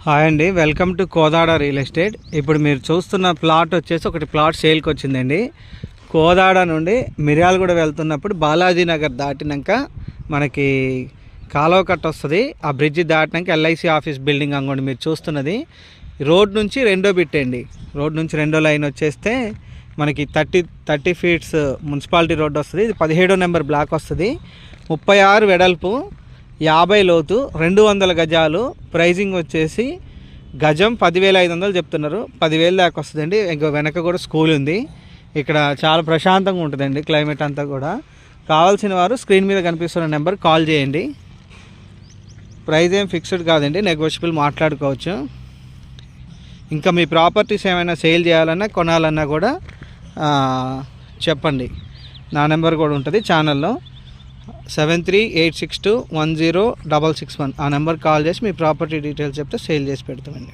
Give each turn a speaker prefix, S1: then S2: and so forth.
S1: Hi అండి, welcome to Kodad real estate. ఇప్పుడు మీరు చూస్తున్న ప్లాట్ వచ్చేసి ఒకటి ప్లాట్ సేల్కి వచ్చిందండి. కోదాడ నుండి మిర్యాలగూడ వెళ్తున్నప్పుడు బాలాజీ నగర్ దాటినాక మనకి కాలువ కట్ట వస్తుంది. ఆ బ్రిడ్జి దాటినాక ఎల్ఐసి ఆఫీస్ బిల్డింగ్ అనుకోండి మీరు చూస్తున్నది. రోడ్ నుంచి రెండో బిట్ అండి. రోడ్ నుంచి రెండో లైన్ వచ్చేస్తే మనకి 30 ఫీట్స్ మున్సిపాలిటీ రోడ్ వస్తుంది. ఇది 17వ నెంబర్ బ్లాక్ వస్తుంది. 36 వెడల్పు, 50 లోతు, 200 గజాలు. ప్రైజింగ్ వచ్చేసి గజం 10,500 చెప్తున్నారు. 10,000 దాకా వస్తుందండి. ఇంకా వెనక కూడా స్కూల్ ఉంది. ఇక్కడ చాలా ప్రశాంతంగా ఉంటుందండి క్లైమేట్ అంతా కూడా. కావాల్సిన వారు స్క్రీన్ మీద కనిపిస్తున్న నెంబర్ కాల్ చేయండి. ప్రైజ్ ఏం ఫిక్స్డ్ కాదండి, నెగోషియబుల్ మాట్లాడుకోవచ్చు. ఇంకా మీ ప్రాపర్టీస్ ఏమైనా సేల్ చేయాలన్నా కొనాలన్నా కూడా చెప్పండి. నా నెంబర్ కూడా ఉంటుంది ఛానల్లో. 7386210661 ఆ నెంబర్ కాల్ చేసి మీ ప్రాపర్టీ డీటెయిల్స్ చెప్తే సేల్ చేసి పెడతామండి.